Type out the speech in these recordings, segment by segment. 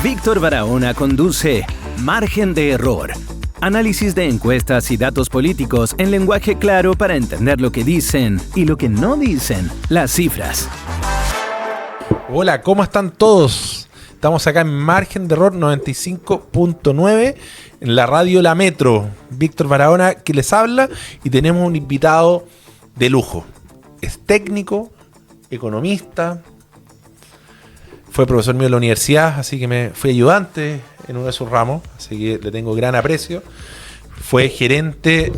Víctor Barahona conduce Margen de Error. Análisis de encuestas y datos políticos en lenguaje claro para entender lo que dicen y lo que no dicen las cifras. Hola, ¿cómo están todos? Estamos acá en Margen de Error 95.9 en la radio La Metro. Víctor Barahona que les habla y tenemos un invitado de lujo. Es técnico, economista, fue profesor mío en la universidad, así que me fui ayudante en uno de sus ramos, así que le tengo gran aprecio. Fue gerente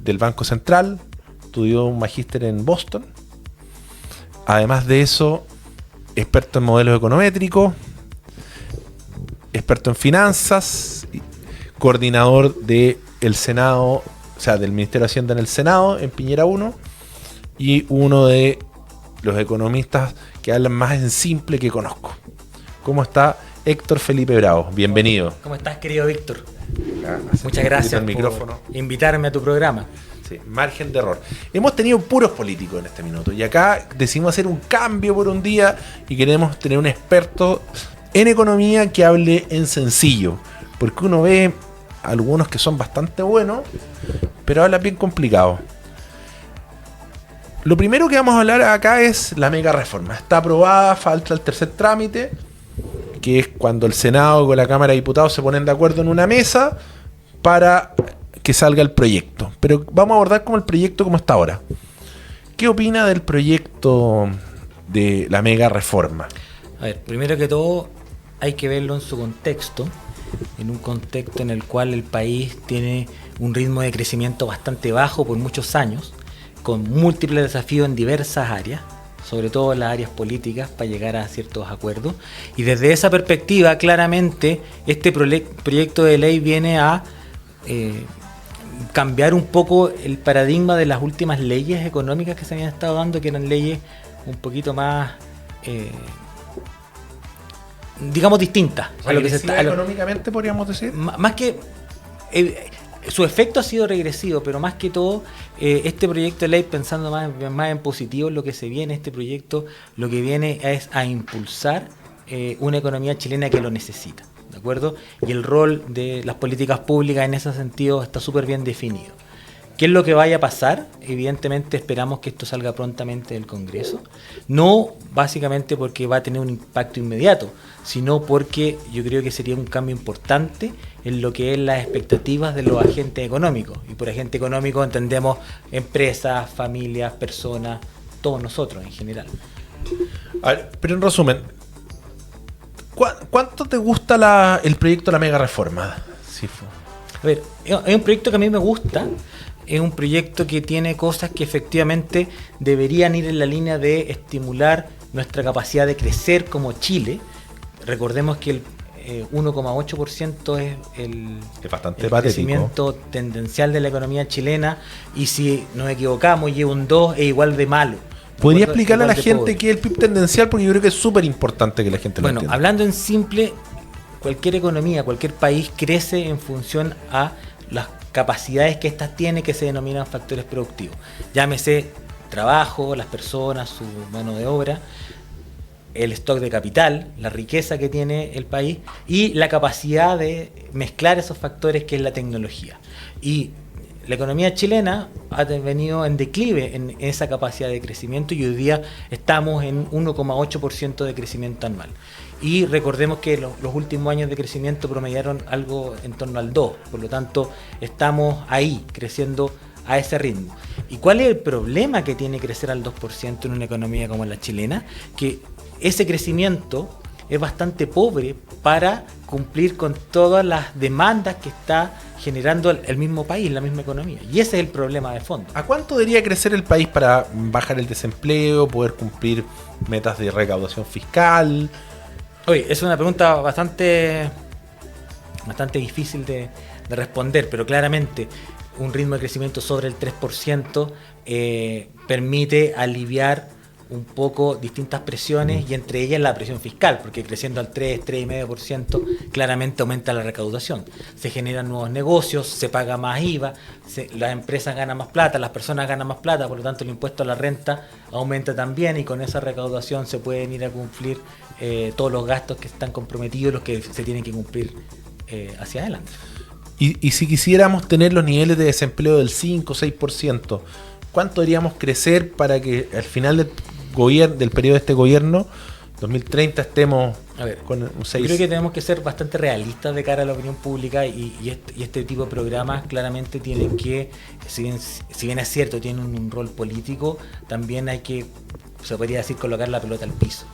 del Banco Central, estudió un magíster en Boston. Además de eso, experto en modelos econométricos, experto en finanzas, coordinador del Senado, o sea, del Ministerio de Hacienda en el Senado, en Piñera 1, y uno de los economistas que hablan más en simple que conozco. ¿Cómo está Héctor Felipe Bravo? Bienvenido. ¿Cómo estás, querido Víctor? Muchas gracias por invitarme a tu programa. Sí, Margen de Error. Hemos tenido puros políticos en este minuto y acá decidimos hacer un cambio por un día y queremos tener un experto en economía que hable en sencillo, porque uno ve algunos que son bastante buenos, pero hablan bien complicado. Lo primero que vamos a hablar acá es la mega reforma. Está aprobada, falta el tercer trámite, que es cuando el Senado con la Cámara de Diputados se ponen de acuerdo en una mesa para que salga el proyecto. Pero vamos a abordar como el proyecto como está ahora. ¿Qué opina del proyecto de la mega reforma? A ver, primero que todo hay que verlo en su contexto, en un contexto en el cual el país tiene un ritmo de crecimiento bastante bajo por muchos años, con múltiples desafíos en diversas áreas, sobre todo en las áreas políticas, para llegar a ciertos acuerdos. Y desde esa perspectiva, claramente, este proyecto de ley viene a cambiar un poco el paradigma de las últimas leyes económicas que se habían estado dando, que eran leyes un poquito más, digamos, distintas a lo que se está económicamente, podríamos decir. Más que su efecto ha sido regresivo, pero más que todo, este proyecto de ley, pensando más en positivo, lo que se viene, este proyecto, lo que viene es a impulsar una economía chilena que lo necesita, ¿de acuerdo? Y el rol de las políticas públicas en ese sentido está súper bien definido. ¿Qué es lo que vaya a pasar? Evidentemente esperamos que esto salga prontamente del Congreso, no básicamente porque va a tener un impacto inmediato, sino porque yo creo que sería un cambio importante en lo que es las expectativas de los agentes económicos. Y por agente económico entendemos empresas, familias, personas, todos nosotros en general. A ver, pero en resumen, ¿cuánto te gusta el proyecto de la mega reforma? Sí. A ver, es un proyecto que a mí me gusta. Es un proyecto que tiene cosas que efectivamente deberían ir en la línea de estimular nuestra capacidad de crecer como Chile. Recordemos que el 1,8% es el crecimiento tendencial de la economía chilena, y si nos equivocamos lleva un 2, es igual de malo. ¿Podría explicarle a la gente qué es el PIB tendencial? Porque yo creo que es súper importante que la gente lo entienda. Bueno, hablando en simple, cualquier economía, cualquier país crece en función a las capacidades que éstas tienen, que se denominan factores productivos. Llámese trabajo, las personas, su mano de obra, el stock de capital, la riqueza que tiene el país y la capacidad de mezclar esos factores, que es la tecnología. Y la economía chilena ha venido en declive en esa capacidad de crecimiento y hoy día estamos en 1,8% de crecimiento anual. Y recordemos que los últimos años de crecimiento promediaron algo en torno al 2%, por lo tanto estamos ahí creciendo a ese ritmo. ¿Y cuál es el problema que tiene crecer al 2% en una economía como la chilena? Que ese crecimiento es bastante pobre para cumplir con todas las demandas que está generando el mismo país, la misma economía. Y ese es el problema de fondo. ¿A cuánto debería crecer el país para bajar el desempleo, poder cumplir metas de recaudación fiscal? Oye, es una pregunta bastante difícil de responder, pero claramente un ritmo de crecimiento sobre el 3% permite aliviar un poco distintas presiones y entre ellas la presión fiscal, porque creciendo al 3,5% claramente aumenta la recaudación. Se generan nuevos negocios, se paga más IVA, las empresas ganan más plata, las personas ganan más plata, por lo tanto el impuesto a la renta aumenta también y con esa recaudación se pueden ir a cumplir todos los gastos que están comprometidos, los que se tienen que cumplir hacia adelante. Y si quisiéramos tener los niveles de desempleo del 5 o 6%, ¿cuánto deberíamos crecer para que al final del periodo de este gobierno, 2030, estemos con un 6? Yo creo que tenemos que ser bastante realistas de cara a la opinión pública y este tipo de programas claramente tienen que, si bien es cierto, tienen un rol político, también hay que, se podría decir, colocar la pelota al piso.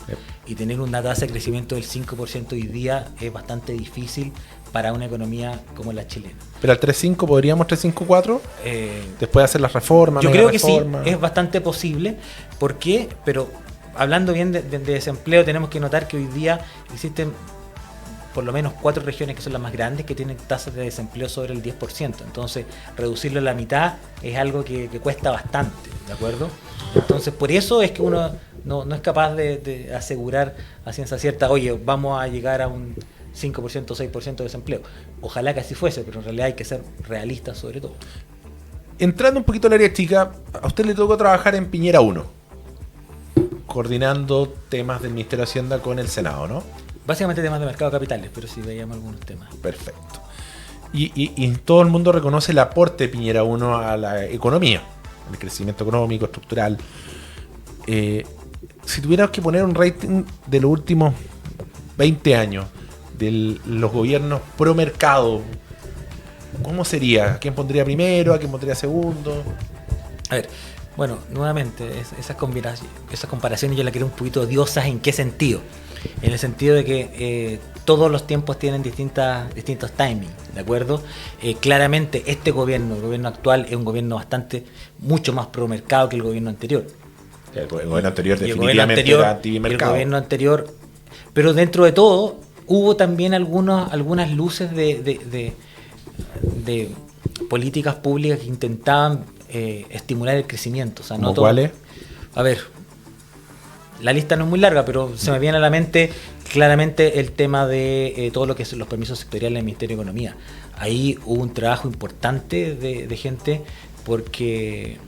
Y tener una tasa de crecimiento del 5% hoy día es bastante difícil para una economía como la chilena. ¿Pero al 3.5 podríamos 3.5-4? Después de hacer las reformas. Yo creo que sí, es bastante posible. ¿Por qué? Pero hablando bien de desempleo, tenemos que notar que hoy día existen por lo menos 4 regiones que son las más grandes que tienen tasas de desempleo sobre el 10%. Entonces, reducirlo a la mitad es algo que cuesta bastante, ¿de acuerdo? Entonces, por eso es que uno no es capaz de asegurar a ciencia cierta, oye, vamos a llegar a un 5%, 6% de desempleo. Ojalá que así fuese, pero en realidad hay que ser realistas sobre todo. Entrando un poquito al área chica, a usted le tocó trabajar en Piñera 1, coordinando temas del Ministerio de Hacienda con el Senado, ¿no? Básicamente temas de mercado de capitales, pero sí veíamos algunos temas. Perfecto. Y todo el mundo reconoce el aporte de Piñera 1 a la economía, al crecimiento económico, estructural. Si tuviéramos que poner un rating de los últimos 20 años, de los gobiernos pro mercado, ¿cómo sería? ¿A quién pondría primero? ¿A quién pondría segundo? A ver, bueno, nuevamente, esas comparaciones yo las quiero un poquito odiosas. ¿En qué sentido? En el sentido de que todos los tiempos tienen distintos timings, ¿de acuerdo? Claramente el gobierno actual es un gobierno mucho más pro mercado que el gobierno anterior. El gobierno anterior definitivamente era anti-mercado. El gobierno anterior, pero dentro de todo hubo también algunas luces de políticas públicas que intentaban estimular el crecimiento. O sea, no ¿cuáles? A ver, la lista no es muy larga, pero se me viene a la mente claramente el tema de todo lo que son los permisos sectoriales del Ministerio de Economía. Ahí hubo un trabajo importante de gente porque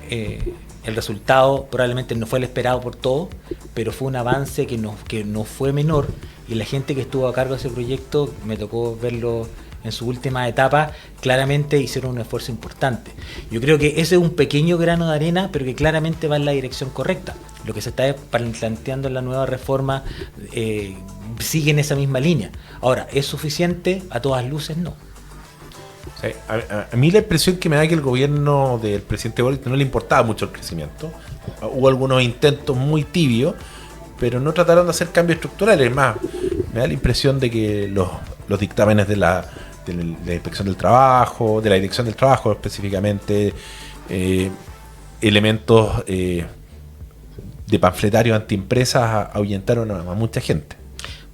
el resultado probablemente no fue el esperado por todos, pero fue un avance que no fue menor, y la gente que estuvo a cargo de ese proyecto, me tocó verlo en su última etapa, claramente hicieron un esfuerzo importante. Yo creo que ese es un pequeño grano de arena, pero que claramente va en la dirección correcta. Lo que se está planteando en la nueva reforma sigue en esa misma línea. Ahora, ¿es suficiente? A todas luces no. Sí, a mí la impresión que me da es que el gobierno del presidente Boric no le importaba mucho el crecimiento. Hubo algunos intentos muy tibios, pero no trataron de hacer cambios estructurales. Más, me da la impresión de que los dictámenes de la Inspección del Trabajo, de la Dirección del Trabajo específicamente, elementos de panfletarios antiempresas ahuyentaron a mucha gente.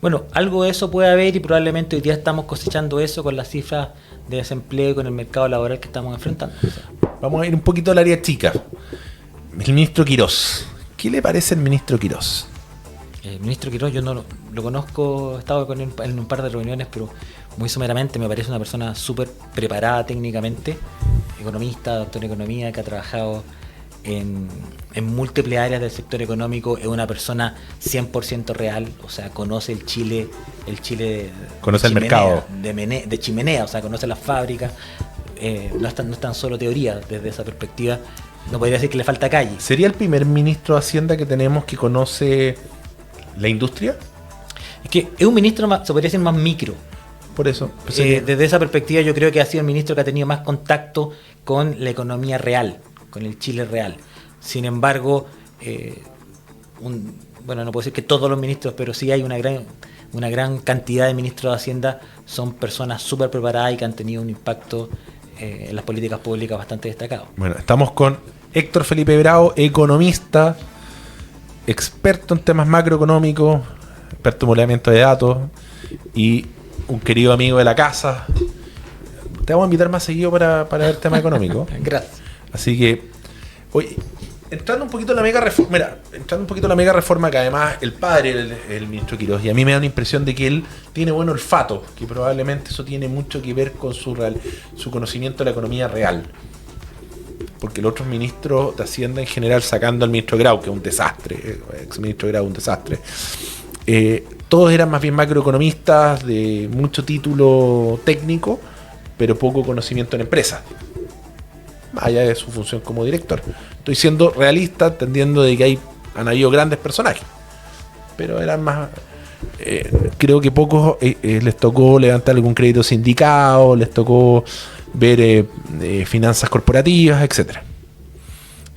Bueno, algo de eso puede haber, y probablemente hoy día estamos cosechando eso con las cifras de desempleo y con el mercado laboral que estamos enfrentando. Vamos a ir un poquito al área chica. El ministro Quirós. ¿Qué le parece el ministro Quirós? El ministro Quirós yo no lo conozco, he estado con él en un par de reuniones, pero muy someramente. Me parece una persona súper preparada técnicamente, economista, doctor en economía, que ha trabajado en múltiples áreas del sector económico. Es una persona 100% real, o sea, conoce el Chile conoce el mercado de chimenea, o sea, conoce las fábricas. No es tan solo teoría. Desde esa perspectiva no podría decir que le falta calle. ¿Sería el primer ministro de Hacienda que tenemos que conoce la industria? Es que es un ministro más, se podría decir, más micro. Por eso. Desde esa perspectiva yo creo que ha sido el ministro que ha tenido más contacto con la economía real, con el Chile real. Sin embargo, no puedo decir que todos los ministros, pero sí hay una gran cantidad de ministros de Hacienda son personas súper preparadas y que han tenido un impacto en las políticas públicas bastante destacado. Bueno, estamos con Héctor Felipe Bravo, economista, experto en temas macroeconómicos, experto en modelamiento de datos y un querido amigo de la casa. Te vamos a invitar más seguido para ver temas económicos. Gracias. Así que, oye, entrando un poquito en la mega reforma, mira, entrando un poquito en la mega reforma, que además el padre, el ministro Quirós, y a mí me da una impresión de que él tiene buen olfato, que probablemente eso tiene mucho que ver con su conocimiento de la economía real. Porque los otros ministros de Hacienda en general, sacando al ministro Grau, que es un desastre, ex ministro Grau, un desastre, todos eran más bien macroeconomistas de mucho título técnico, pero poco conocimiento en empresas, más allá de su función como director. Estoy siendo realista, entendiendo de que han habido grandes personajes, pero eran más... creo que pocos les tocó levantar algún crédito sindicado, les tocó ver finanzas corporativas, etcétera.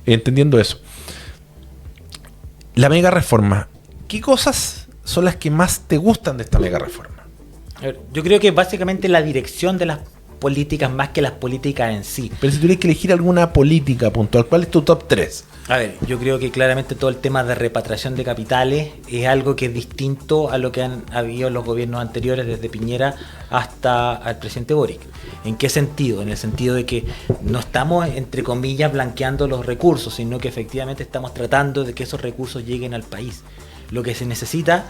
Entendiendo eso, la mega reforma, ¿qué cosas son las que más te gustan de esta mega reforma? A ver, yo creo que básicamente la dirección de las políticas más que las políticas en sí. Pero si tuvieras que elegir alguna política puntual, ¿cuál es tu top 3? A ver, yo creo que claramente todo el tema de repatriación de capitales es algo que es distinto a lo que han habido los gobiernos anteriores, desde Piñera hasta al presidente Boric. ¿En qué sentido? En el sentido de que no estamos, entre comillas, blanqueando los recursos, sino que efectivamente estamos tratando de que esos recursos lleguen al país. Lo que se necesita...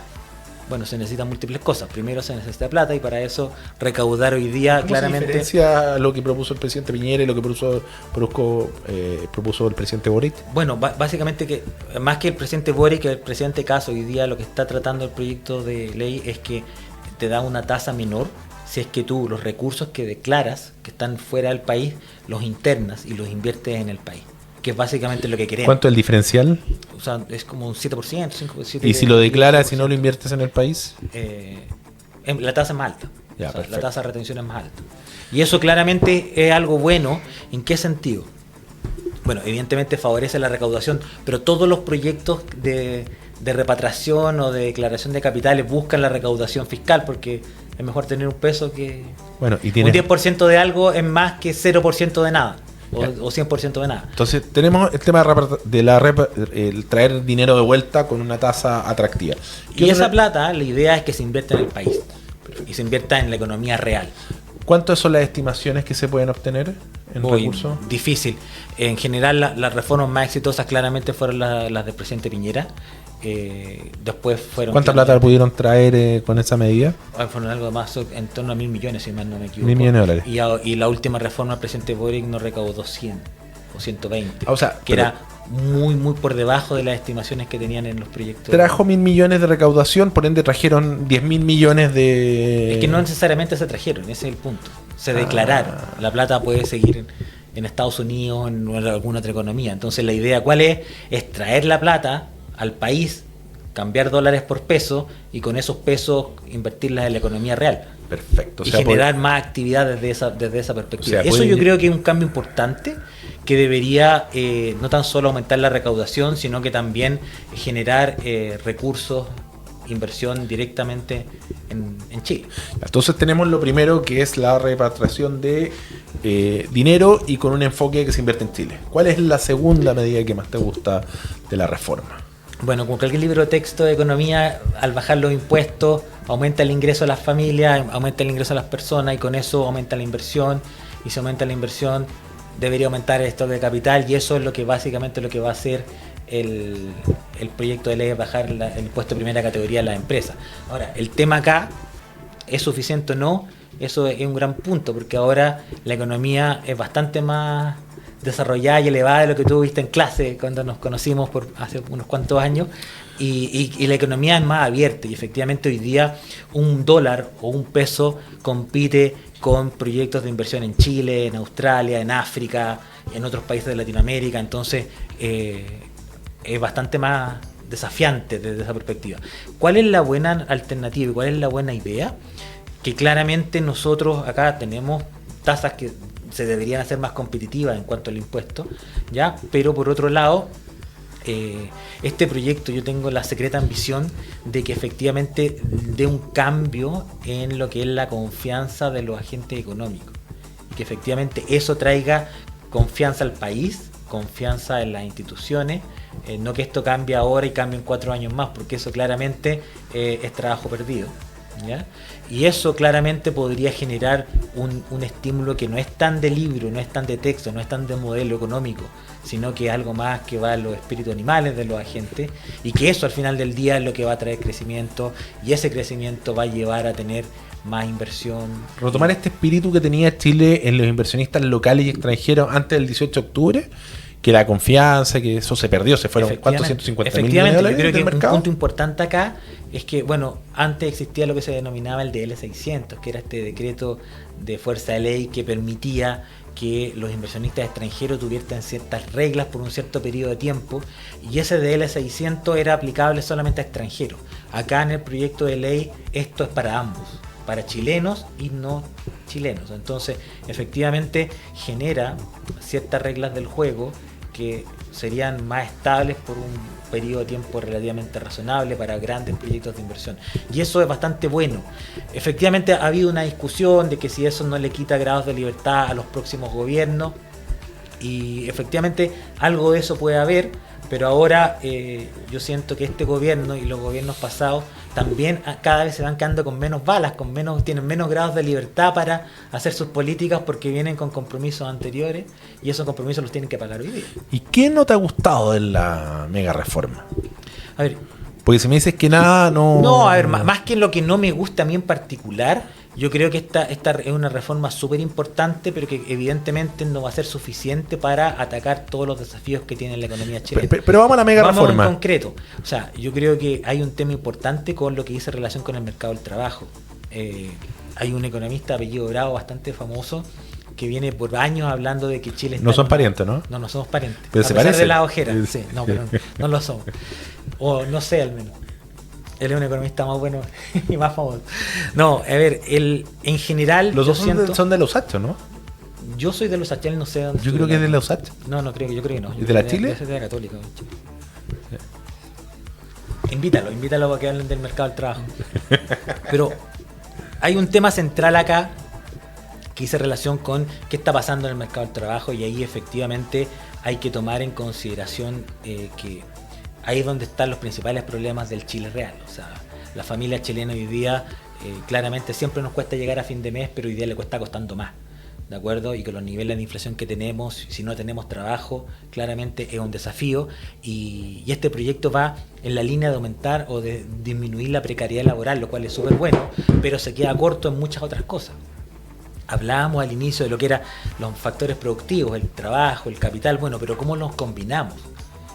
Bueno, se necesitan múltiples cosas. Primero se necesita plata y para eso recaudar hoy día claramente... ¿Cómo se diferencia lo que propuso el presidente Piñera y lo que propuso el presidente Boric? Bueno, básicamente que más que el presidente Boric, el presidente Caso hoy día lo que está tratando el proyecto de ley es que te da una tasa menor si es que tú los recursos que declaras que están fuera del país los internas y los inviertes en el país, que es básicamente lo que queremos. ¿Cuánto es el diferencial? O sea, es como un 7%, 5%. ¿Y si lo declaras y no lo inviertes en el país? La tasa es más alta. Ya, o sea, la perfecto. tasa de retención es más alta. Y eso claramente es algo bueno. ¿En qué sentido? Bueno, evidentemente favorece la recaudación, pero todos los proyectos de repatriación o de declaración de capitales buscan la recaudación fiscal, porque es mejor tener un peso que... Bueno, y un tienes... 10% de algo es más que 0% de nada. O 100% de nada. Entonces tenemos el tema el traer dinero de vuelta con una tasa atractiva. Y esa plata, la idea es que se invierta en el país y se invierta en la economía real. ¿Cuántas son las estimaciones que se pueden obtener en recursos? Difícil. En general, las reformas más exitosas claramente fueron las del presidente Piñera. Después fueron... ¿Cuánta plata pudieron traer con esa medida? Fueron algo más, en torno a 1.000 millones, si mal no me equivoco. 1.000 millones de dólares. Y la última reforma del presidente Boric no recaudó 100 o 120. O sea, que era muy, muy por debajo de las estimaciones que tenían en los proyectos. Trajo 1.000 millones de recaudación, por ende trajeron 10.000 millones de... Es que no necesariamente se trajeron, ese es el punto. Se declararon. La plata puede seguir en Estados Unidos, en alguna otra economía. Entonces la idea, ¿cuál es? Es traer la plata al país, cambiar dólares por pesos y con esos pesos invertirlas en la economía real. Perfecto. Y generar más actividad desde esa perspectiva. Eso yo creo que es un cambio importante que debería no tan solo aumentar la recaudación, sino que también generar recursos, inversión directamente en Chile. Entonces tenemos lo primero, que es la repatriación de dinero y con un enfoque que se invierte en Chile. ¿Cuál es la segunda medida que más te gusta de la reforma? Bueno, con cualquier libro de texto de economía, al bajar los impuestos, aumenta el ingreso a las familias, aumenta el ingreso a las personas y con eso aumenta la inversión. Y si aumenta la inversión, debería aumentar el stock de capital y eso es lo que básicamente lo que va a hacer el proyecto de ley, es bajar el impuesto de primera categoría a las empresas. Ahora, el tema acá, ¿es suficiente o no? Eso es un gran punto, porque ahora la economía es bastante más desarrollada y elevada de lo que tú viste en clase cuando nos conocimos por hace unos cuantos años y la economía es más abierta y efectivamente hoy día un dólar o un peso compite con proyectos de inversión en Chile, en Australia, en África, en otros países de Latinoamérica, entonces es bastante más desafiante desde esa perspectiva. ¿Cuál es la buena alternativa y cuál es la buena idea? Que claramente nosotros acá tenemos tasas que se deberían hacer más competitivas en cuanto al impuesto, ¿ya? Pero por otro lado, este proyecto yo tengo la secreta ambición de que efectivamente dé un cambio en lo que es la confianza de los agentes económicos y que efectivamente eso traiga confianza al país, confianza en las instituciones, no que esto cambie ahora y cambie en 4 años más, porque eso claramente es trabajo perdido. ¿ya? Y eso claramente podría generar un estímulo que no es tan de libro, no es tan de texto, no es tan de modelo económico, sino que es algo más que va a los espíritus animales de los agentes, y que eso al final del día es lo que va a traer crecimiento, y ese crecimiento va a llevar a tener más inversión. Retomar este espíritu que tenía Chile en los inversionistas locales y extranjeros antes del 18 de octubre, que la confianza, que eso se perdió, se fueron ¿cuántos? 150 mil millones de dólares yo creo del que mercado. un punto importante acá es que, bueno, antes existía lo que se denominaba el DL600, que era este decreto de fuerza de ley que permitía que los inversionistas extranjeros tuvieran ciertas reglas por un cierto periodo de tiempo, y ese DL600 era aplicable solamente a extranjeros. Acá en el proyecto de ley esto es para ambos, para chilenos y no chilenos. Entonces, efectivamente genera ciertas reglas del juego que serían más estables por un periodo de tiempo relativamente razonable para grandes proyectos de inversión. Y eso es bastante bueno. Efectivamente ha habido una discusión de que si eso no le quita grados de libertad a los próximos gobiernos, y efectivamente algo de eso puede haber, pero ahora yo siento que este gobierno y los gobiernos pasados también cada vez se van quedando con menos balas, tienen menos grados de libertad para hacer sus políticas, porque vienen con compromisos anteriores y esos compromisos los tienen que pagar hoy día. ¿Y qué no te ha gustado de la mega reforma? A ver, porque si me dices que nada, no... No, a ver, más que lo que no me gusta a mí en particular, yo creo que esta es una reforma súper importante, pero que evidentemente no va a ser suficiente para atacar todos los desafíos que tiene la economía chilena. Pero vamos a la mega reforma. Vamos en concreto. O sea, yo creo que hay un tema importante con lo que dice relación con el mercado del trabajo. Hay un economista apellido Bravo bastante famoso que viene por años hablando de que Chile está... No son parientes, ¿no? No somos parientes. Pero a se pesar parecen. de la ojera. Sí, no, pero no lo somos. O no sé, al menos. Él es un economista más bueno y más famoso. No, a ver, en general... Los dos siento, son de los H, ¿no? Yo soy de los H, no sé dónde... Yo creo que es de los H. No, yo creo que no. ¿Es de la Chile? Es de la Católica. Invítalo para que hablen del mercado del trabajo. Pero hay un tema central acá que hice relación con qué está pasando en el mercado del trabajo, y ahí efectivamente hay que tomar en consideración que ahí es donde están los principales problemas del Chile real. O sea, la familia chilena hoy día claramente siempre nos cuesta llegar a fin de mes, pero hoy día le cuesta costando más, ¿de acuerdo? Y con los niveles de inflación que tenemos, si no tenemos trabajo, claramente es un desafío, y este proyecto va en la línea de aumentar o de disminuir la precariedad laboral, lo cual es súper bueno, pero se queda corto en muchas otras cosas. Hablábamos al inicio de lo que eran los factores productivos, el trabajo, el capital, bueno, pero ¿cómo los combinamos?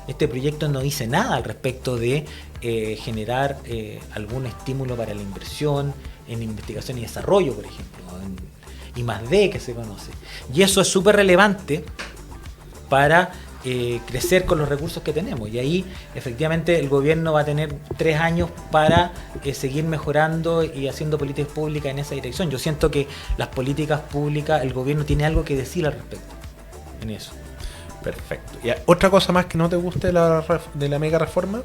Este proyecto no dice nada al respecto de generar algún estímulo para la inversión en investigación y desarrollo, por ejemplo, en I+D, que se conoce. Y eso es súper relevante para crecer con los recursos que tenemos. Y ahí, efectivamente, el gobierno va a tener 3 años para seguir mejorando y haciendo políticas públicas en esa dirección. Yo siento que las políticas públicas, el gobierno tiene algo que decir al respecto en eso. Perfecto. ¿Y otra cosa más que no te guste de la mega reforma?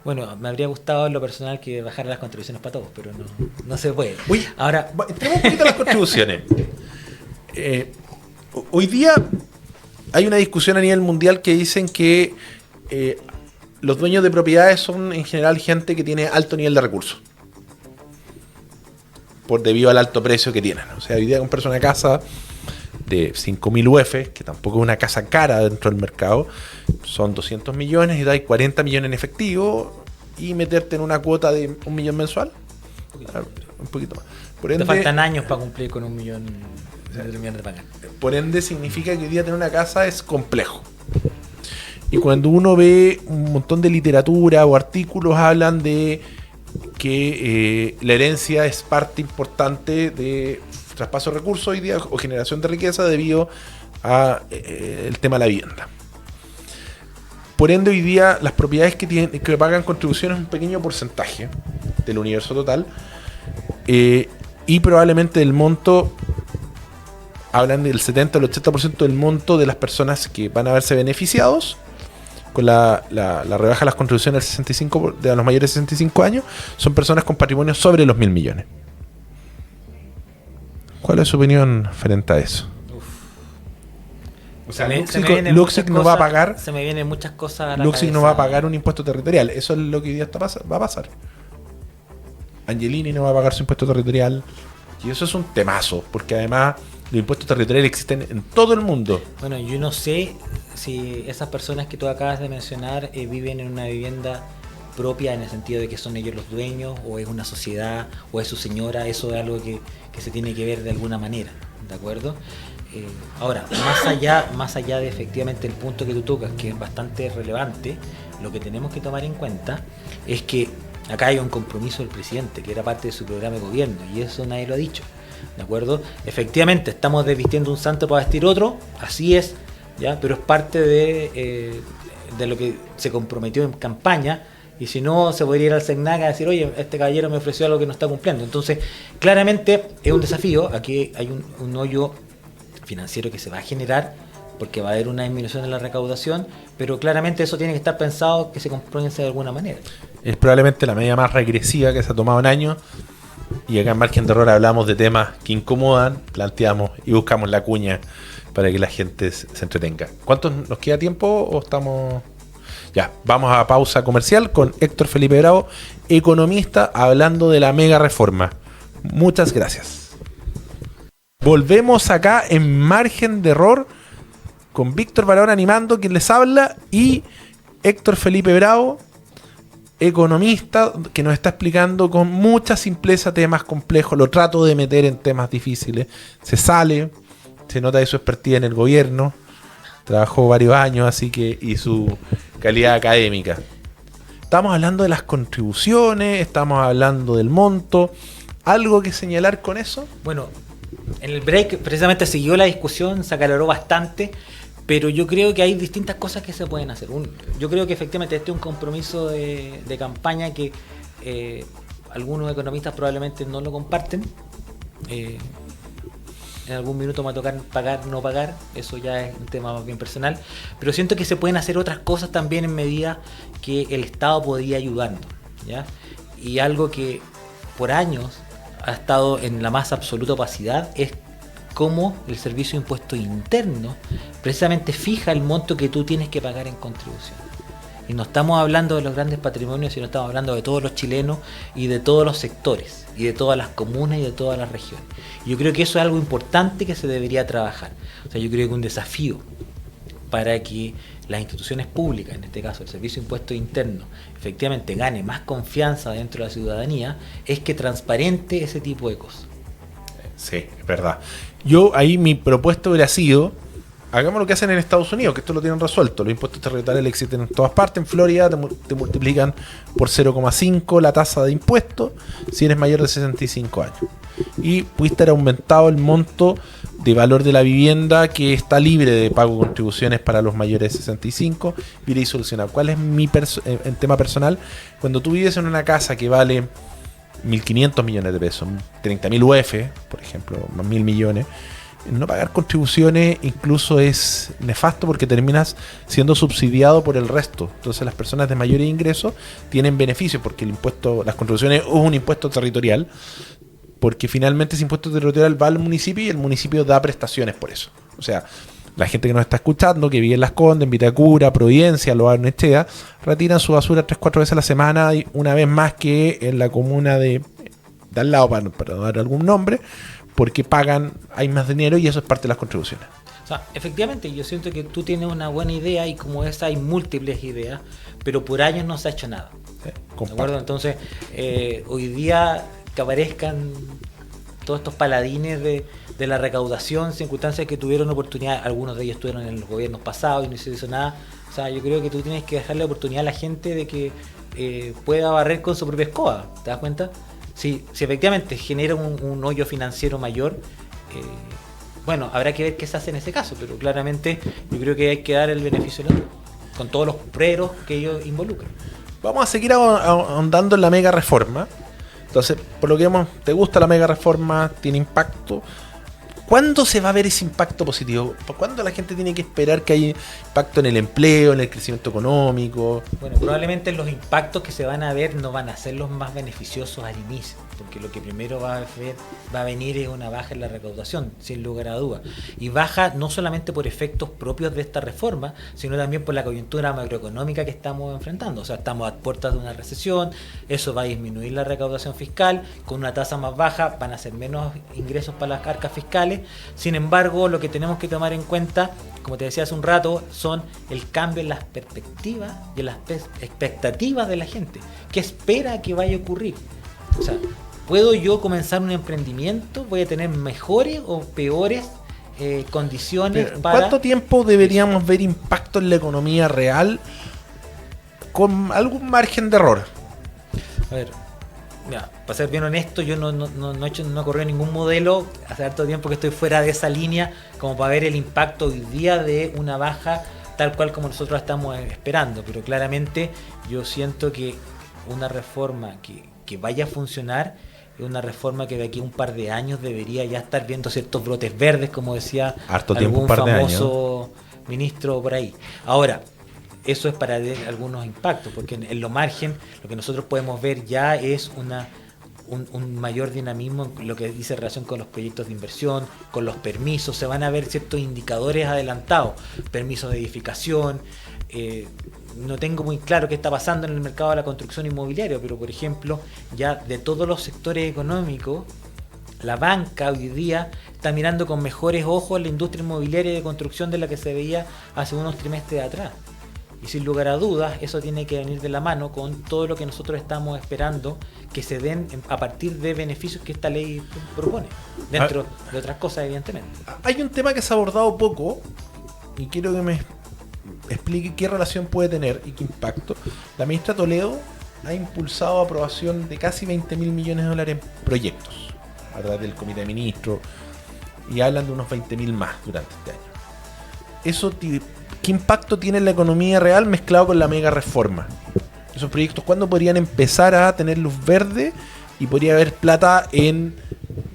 Bueno, me habría gustado en lo personal que bajara las contribuciones para todos, pero no se puede. Uy, ahora, entremos un poquito a las contribuciones. Hoy día hay una discusión a nivel mundial que dicen que los dueños de propiedades son en general gente que tiene alto nivel de recursos, debido al alto precio que tienen. O sea, hoy día comprarse una casa de 5.000 UF, que tampoco es una casa cara dentro del mercado, son 200 millones y dais 40 millones en efectivo y meterte en una cuota de 1 millón mensual. Un poquito más. Por ende, te faltan años para cumplir con 1 millón de pagar. Por ende, significa que hoy día tener una casa es complejo. Y cuando uno ve un montón de literatura o artículos, hablan de que la herencia es parte importante de traspaso de recursos hoy día o generación de riqueza debido a el tema de la vivienda. Por ende, hoy día las propiedades que pagan contribuciones es un pequeño porcentaje del universo total, y probablemente el monto, hablan del 70 al 80% del monto de las personas que van a verse beneficiados con la rebaja de las contribuciones al 65, de los mayores de 65 años, son personas con patrimonio sobre los 1.000 millones. ¿Cuál es su opinión frente a eso? O sea, Luxic no va a pagar. Se me vienen muchas cosas a la Luxic cabeza. no va a pagar un impuesto territorial. Eso es lo que hoy día va a pasar. Angelini no va a pagar su impuesto territorial. Y eso es un temazo, porque además los impuestos territoriales existen en todo el mundo. Bueno, yo no sé si esas personas que tú acabas de mencionar viven en una vivienda propia en el sentido de que son ellos los dueños, o es una sociedad, o es su señora. Eso es algo que se tiene que ver de alguna manera, ¿de acuerdo? Ahora, más allá de efectivamente el punto que tú tocas, que es bastante relevante, lo que tenemos que tomar en cuenta es que acá hay un compromiso del presidente, que era parte de su programa de gobierno, y eso nadie lo ha dicho, ¿de acuerdo? Efectivamente, estamos desvistiendo un santo para vestir otro, así es, ¿ya? Pero es parte de lo que se comprometió en campaña, y si no, se podría ir al CENAC a decir, oye, este caballero me ofreció algo que no está cumpliendo. Entonces, claramente es un desafío, aquí hay un hoyo financiero que se va a generar, porque va a haber una disminución en la recaudación, pero claramente eso tiene que estar pensado que se compromience de alguna manera. Es probablemente la medida más regresiva que se ha tomado en años, y acá en Margen de Error hablamos de temas que incomodan, planteamos y buscamos la cuña para que la gente se entretenga. ¿Cuánto nos queda tiempo o estamos...? Ya, vamos a pausa comercial con Héctor Felipe Bravo, economista, hablando de la mega reforma. Muchas gracias. Volvemos acá en Margen de Error con Víctor Barahona animando, quien les habla, y Héctor Felipe Bravo, economista, que nos está explicando con mucha simpleza temas complejos. Lo trato de meter en temas difíciles. Se nota de su expertise en el gobierno. Trabajó varios años, así que, y su calidad académica. Estamos hablando de las contribuciones, estamos hablando del monto. ¿Algo que señalar con eso? Bueno, en el break precisamente siguió la discusión, se aclaró bastante, pero yo creo que hay distintas cosas que se pueden hacer. Yo creo que efectivamente este es un compromiso de campaña que algunos economistas probablemente no lo comparten. En algún minuto me va a tocar pagar, no pagar, eso ya es un tema más bien personal, pero siento que se pueden hacer otras cosas también en medida que el Estado podría ayudando, ¿ya? Y algo que por años ha estado en la más absoluta opacidad es cómo el Servicio de Impuestos Internos precisamente fija el monto que tú tienes que pagar en contribución. Y no estamos hablando de los grandes patrimonios, sino estamos hablando de todos los chilenos y de todos los sectores, y de todas las comunas y de todas las regiones. Y yo creo que eso es algo importante que se debería trabajar. O sea, yo creo que un desafío para que las instituciones públicas, en este caso el Servicio de Impuestos Internos, efectivamente gane más confianza dentro de la ciudadanía, es que transparente ese tipo de cosas. Sí, es verdad. Yo ahí mi propuesta hubiera sido, hagamos lo que hacen en Estados Unidos, que esto lo tienen resuelto. Los impuestos territoriales existen en todas partes. En Florida te multiplican por 0,5 la tasa de impuestos si eres mayor de 65 años. Y pudiste haber aumentado el monto de valor de la vivienda que está libre de pago de contribuciones para los mayores de 65. Y solucionar. ¿Cuál es mi en tema personal? Cuando tú vives en una casa que vale 1.500 millones de pesos, 30.000 UF, por ejemplo, más 1.000 millones, no pagar contribuciones incluso es nefasto porque terminas siendo subsidiado por el resto. Entonces las personas de mayores ingresos tienen beneficios porque el impuesto, las contribuciones es un impuesto territorial, porque finalmente ese impuesto territorial va al municipio y el municipio da prestaciones por eso. O sea, la gente que nos está escuchando, que vive en Las Condes, en Vitacura, Providencia, Loa, Nechea, retiran su basura 3-4 veces a la semana, y una vez más que en la comuna de al lado, para dar algún nombre, porque pagan, hay más dinero y eso es parte de las contribuciones. O sea, efectivamente, yo siento que tú tienes una buena idea y como esa hay múltiples ideas, pero por años no se ha hecho nada. Sí, ¿de acuerdo? Entonces, hoy día que aparezcan todos estos paladines de la recaudación, circunstancias que tuvieron oportunidad, algunos de ellos estuvieron en los gobiernos pasados y no se hizo nada. O sea, yo creo que tú tienes que dejarle oportunidad a la gente de que pueda barrer con su propia escoba. ¿Te das cuenta? Si efectivamente genera un hoyo financiero mayor, bueno, habrá que ver qué se hace en ese caso, pero claramente yo creo que hay que dar el beneficio de la duda, con todos los preros que ellos involucran. Vamos a seguir ahondando en la mega reforma. Entonces, por lo que vemos, ¿te gusta la mega reforma? ¿Tiene impacto? ¿Cuándo se va a ver ese impacto positivo? ¿Cuándo la gente tiene que esperar que haya impacto en el empleo, en el crecimiento económico? Bueno, probablemente los impactos que se van a ver no van a ser los más beneficiosos al inicio, porque lo que primero va a venir es una baja en la recaudación, sin lugar a dudas. Y baja no solamente por efectos propios de esta reforma, sino también por la coyuntura macroeconómica que estamos enfrentando. O sea, estamos a puertas de una recesión, eso va a disminuir la recaudación fiscal, con una tasa más baja van a ser menos ingresos para las arcas fiscales. Sin embargo, lo que tenemos que tomar en cuenta, como te decía hace un rato, son el cambio en las perspectivas y en las expectativas de la gente. ¿Qué espera que vaya a ocurrir? O sea, ¿puedo yo comenzar un emprendimiento? ¿Voy a tener mejores o peores condiciones para...? ¿Cuánto tiempo deberíamos ver impacto en la economía real con algún margen de error? A ver, mira, para ser bien honesto, yo no corrí ningún modelo, hace harto tiempo que estoy fuera de esa línea, como para ver el impacto hoy día de una baja tal cual como nosotros estamos esperando, pero claramente yo siento que una reforma que vaya a funcionar es una reforma que de aquí a un par de años debería ya estar viendo ciertos brotes verdes, como decía algún famoso ministro por ahí. Ahora, eso es para algunos impactos, porque en lo margen lo que nosotros podemos ver ya es un mayor dinamismo en lo que dice relación con los proyectos de inversión, con los permisos. Se van a ver ciertos indicadores adelantados, permisos de edificación. No tengo muy claro qué está pasando en el mercado de la construcción inmobiliaria, pero por ejemplo, ya de todos los sectores económicos, la banca hoy día está mirando con mejores ojos la industria inmobiliaria y de construcción de la que se veía hace unos trimestres atrás. Y sin lugar a dudas, eso tiene que venir de la mano con todo lo que nosotros estamos esperando que se den a partir de beneficios que esta ley propone, dentro de otras cosas, evidentemente. Hay un tema que se ha abordado poco y quiero que me explique qué relación puede tener y qué impacto. La ministra Toledo ha impulsado aprobación de casi 20.000 millones de dólares en proyectos a través del Comité de Ministros y hablan de unos 20.000 más durante este año. Eso, ¿qué impacto tiene en la economía real mezclado con la mega reforma? Esos proyectos, ¿cuándo podrían empezar a tener luz verde y podría haber plata en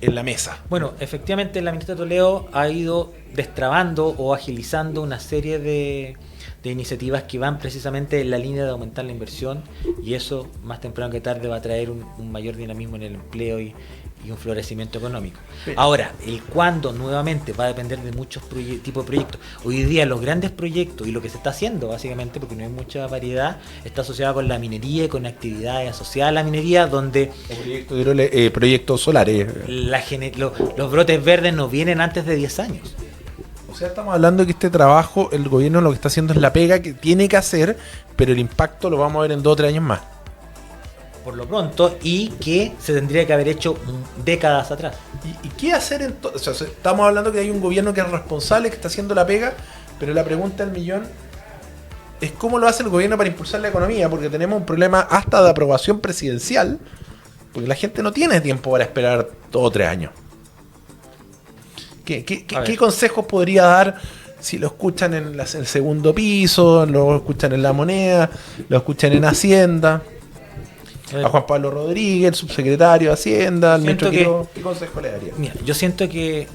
la mesa? Bueno, efectivamente la ministra Toledo ha ido destrabando o agilizando una serie de iniciativas que van precisamente en la línea de aumentar la inversión, y eso más temprano que tarde va a traer un mayor dinamismo en el empleo y un florecimiento económico. Ahora, el cuándo nuevamente va a depender de muchos tipos de proyectos. Hoy día los grandes proyectos y lo que se está haciendo básicamente, porque no hay mucha variedad, está asociado con la minería y con actividades asociadas a la minería, donde proyectos solares. Los brotes verdes no vienen antes de 10 años. O sea, estamos hablando de que este trabajo, el gobierno lo que está haciendo es la pega que tiene que hacer, pero el impacto lo vamos a ver en 2 o 3 años más. Por lo pronto, y que se tendría que haber hecho décadas atrás. ¿Y qué hacer entonces? O sea, estamos hablando que hay un gobierno que es responsable, que está haciendo la pega, pero la pregunta del millón es cómo lo hace el gobierno para impulsar la economía, porque tenemos un problema hasta de aprobación presidencial, porque la gente no tiene tiempo para esperar 2 o 3 años. ¿Qué consejos podría dar si lo escuchan en el segundo piso, lo escuchan en La Moneda, lo escuchan en Hacienda? A Juan Pablo Rodríguez, el subsecretario de Hacienda, al ministro Quiroga, ¿qué consejo le daría? Mira, yo siento que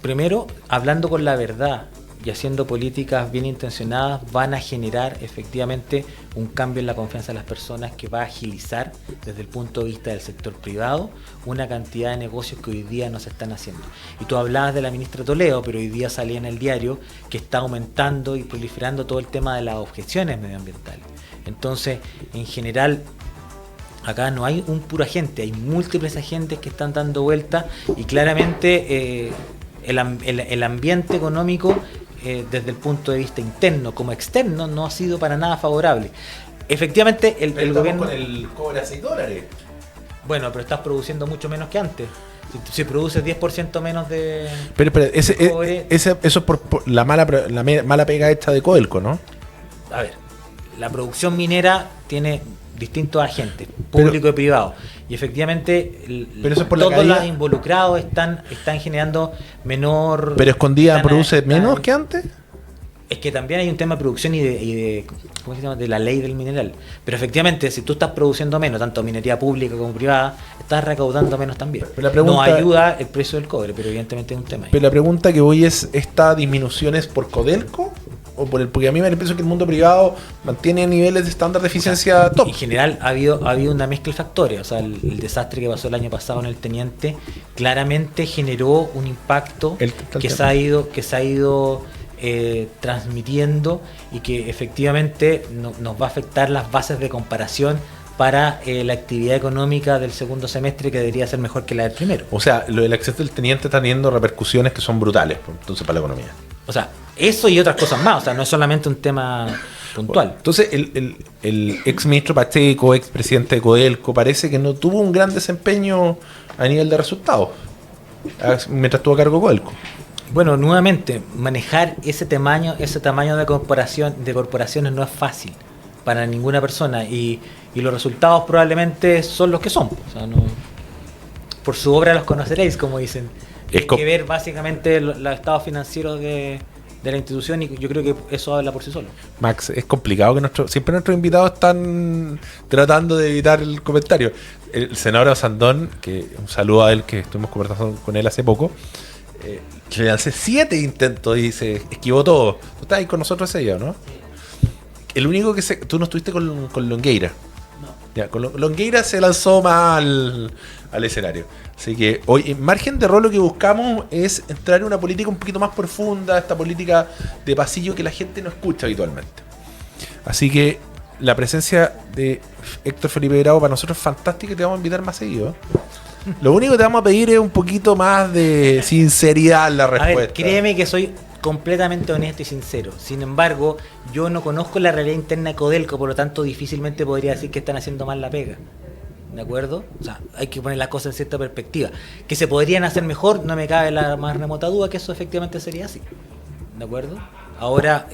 primero, hablando con la verdad y haciendo políticas bien intencionadas, van a generar efectivamente un cambio en la confianza de las personas que va a agilizar desde el punto de vista del sector privado una cantidad de negocios que hoy día no se están haciendo. Y tú hablabas de la ministra Toledo, pero hoy día salía en el diario que está aumentando y proliferando todo el tema de las objeciones medioambientales. Entonces, en general, acá no hay un puro agente, hay múltiples agentes que están dando vuelta y claramente el ambiente económico desde el punto de vista interno como externo no ha sido para nada favorable. Efectivamente, el gobierno... con el cobre a $6. Bueno, pero estás produciendo mucho menos que antes. Si produces 10% menos de... Pero eso es por la mala pega hecha de Codelco, ¿no? A ver, la producción minera tiene distintos agentes, público y privado. Y efectivamente pero eso es por todos los involucrados están generando menor... ¿Pero Escondida produce menos que antes? Es que también hay un tema de producción ¿cómo se llama? De la ley del mineral. Pero efectivamente, si tú estás produciendo menos, tanto minería pública como privada, estás recaudando menos también. Pero la pregunta, no ayuda el precio del cobre, pero evidentemente es un tema ahí. Pero la pregunta que voy es, ¿esta disminución es por Codelco? Porque a mí me da la impresión que el mundo privado mantiene niveles de estándar de eficiencia top. En general ha habido una mezcla de factores. O sea, el desastre que pasó el año pasado en el Teniente claramente generó un impacto que se ha ido transmitiendo y que efectivamente nos va a afectar las bases de comparación para la actividad económica del segundo semestre, que debería ser mejor que la del primero. O sea, lo del acceso del Teniente está teniendo repercusiones que son brutales, entonces, para la economía. O sea, eso y otras cosas más. O sea, no es solamente un tema puntual. Entonces, el ex ministro Pacheco, ex presidente de Codelco, parece que no tuvo un gran desempeño a nivel de resultados mientras estuvo a cargo de Codelco. Bueno, nuevamente, manejar ese tamaño de corporaciones no es fácil para ninguna persona, y los resultados probablemente son los que son. O sea, no, por su obra los conoceréis, como dicen. Hay que ver básicamente los estados financieros de la institución, y yo creo que eso habla por sí solo. Max, es complicado que siempre nuestros invitados están tratando de evitar el comentario. El senador Osandón, que un saludo a él, que estuvimos conversando con él hace poco, le hace 7 intentos y se esquivó todo. Tú estás ahí con nosotros ese día, ¿no? El único que tú no estuviste con Longueira. No. Ya, Longueira se lanzó más al escenario. Así que hoy, en margen de error, lo que buscamos es entrar en una política un poquito más profunda, esta política de pasillo que la gente no escucha habitualmente. Así que la presencia de Héctor Felipe Bravo para nosotros es fantástica y te vamos a invitar más seguido. Lo único que te vamos a pedir es un poquito más de sinceridad en la respuesta. A ver, créeme que soy completamente honesto y sincero. Sin embargo, yo no conozco la realidad interna de Codelco, por lo tanto difícilmente podría decir que están haciendo mal la pega. ¿De acuerdo? O sea, hay que poner las cosas en cierta perspectiva. Que se podrían hacer mejor, no me cabe la más remota duda que eso efectivamente sería así. ¿De acuerdo? Ahora,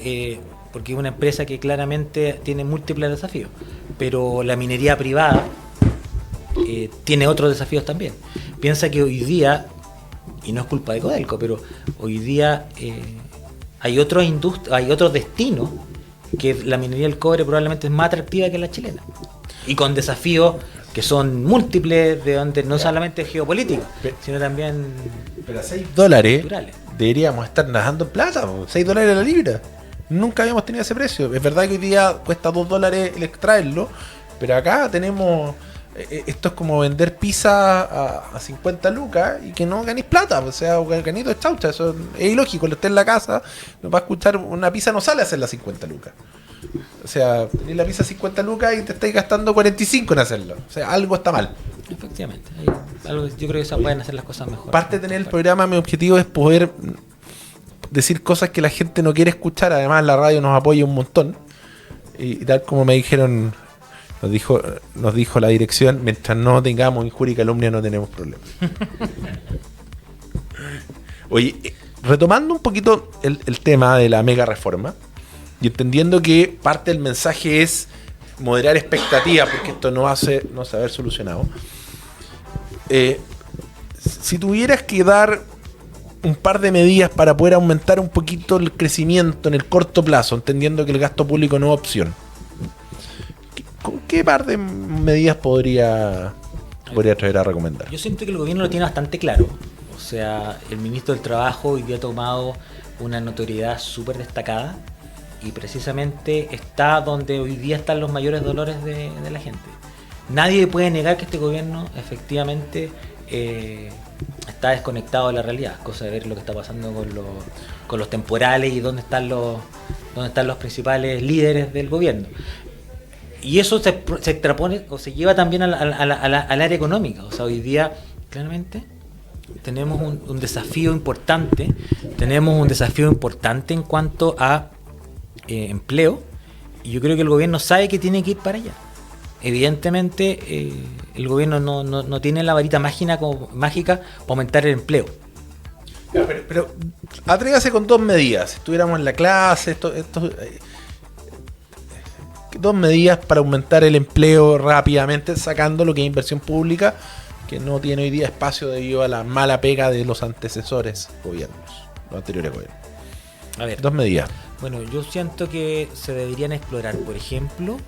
porque es una empresa que claramente tiene múltiples desafíos, pero la minería privada tiene otros desafíos también. Piensa que hoy día, y no es culpa de Codelco, pero hoy día hay otros destinos que la minería del cobre probablemente es más atractiva que la chilena, y con desafíos que son múltiples, de donde no solamente geopolíticos, sino también pero a $6 culturales. Deberíamos estar nadando en plata, $6 la libra. Nunca habíamos tenido ese precio. Es verdad que hoy día cuesta $2 el extraerlo, pero acá tenemos... Esto es como vender pizza a 50 lucas y que no ganéis plata. O sea, ganito de chaucha. Eso es ilógico. Cuando esté en la casa, no va a escuchar una pizza, no sale a hacer las 50 lucas. O sea, tenéis la pizza a 50 lucas y te estáis gastando 45 en hacerlo. O sea, algo está mal. Efectivamente. Yo creo que se pueden hacer las cosas mejor. Parte de tener el programa, mi objetivo es poder decir cosas que la gente no quiere escuchar. Además, la radio nos apoya un montón. Y tal como me dijeron... Nos dijo la dirección, mientras no tengamos injuria y calumnia no tenemos problemas. Oye, retomando un poquito el tema de la mega reforma, y entendiendo que parte del mensaje es moderar expectativas, porque esto no va a haber solucionado. Si tuvieras que dar un par de medidas para poder aumentar un poquito el crecimiento en el corto plazo, entendiendo que el gasto público no es opción, ¿qué par de medidas podría traer a recomendar? Yo siento que el gobierno lo tiene bastante claro. O sea, el ministro del Trabajo hoy día ha tomado una notoriedad súper destacada y precisamente está donde hoy día están los mayores dolores de la gente. Nadie puede negar que este gobierno efectivamente está desconectado de la realidad, cosa de ver lo que está pasando con los temporales y dónde están los principales líderes del gobierno. Y eso se extrapone o se lleva también al área económica. O sea, hoy día, claramente, tenemos un desafío importante. Tenemos un desafío importante en cuanto a empleo. Y yo creo que el gobierno sabe que tiene que ir para allá. Evidentemente, el gobierno no tiene la varita mágica para aumentar el empleo. Pero atrévase con 2 medidas. Si estuviéramos en la clase, dos medidas para aumentar el empleo rápidamente, sacando lo que es inversión pública, que no tiene hoy día espacio debido a la mala pega de los antecesores gobiernos, los anteriores gobiernos. A ver. 2 medidas. Bueno, yo siento que se deberían explorar, por ejemplo,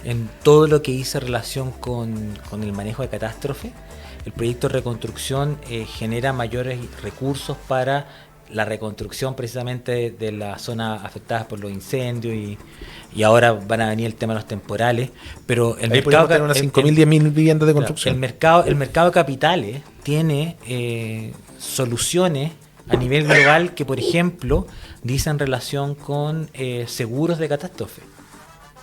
en todo lo que hice relación con el manejo de catástrofe. El proyecto de reconstrucción genera mayores recursos para la reconstrucción precisamente de las zonas afectadas por los incendios y ahora van a venir el tema de los temporales, pero el Ahí mercado tener unas 5.000, 10.000 viviendas de construcción. el mercado de capitales tiene soluciones a nivel global que, por ejemplo, dicen relación con seguros de catástrofe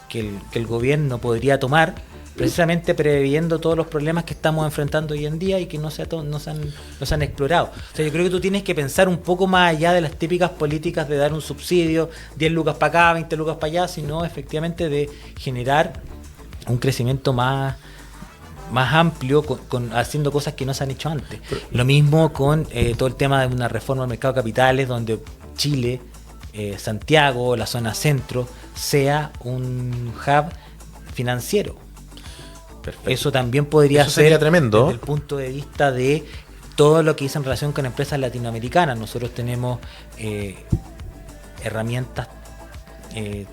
que el gobierno podría tomar precisamente previendo todos los problemas que estamos enfrentando hoy en día y que no se han explorado. O sea, yo creo que tú tienes que pensar un poco más allá de las típicas políticas de dar un subsidio, 10 lucas para acá, 20 lucas para allá, sino efectivamente de generar un crecimiento más amplio haciendo cosas que no se han hecho antes. Lo mismo con todo el tema de una reforma del mercado de capitales donde Chile, Santiago, la zona centro, sea un hub financiero. Perfecto. Eso también podría ser tremendo. Desde el punto de vista de todo lo que hizo en relación con empresas latinoamericanas. Nosotros tenemos herramientas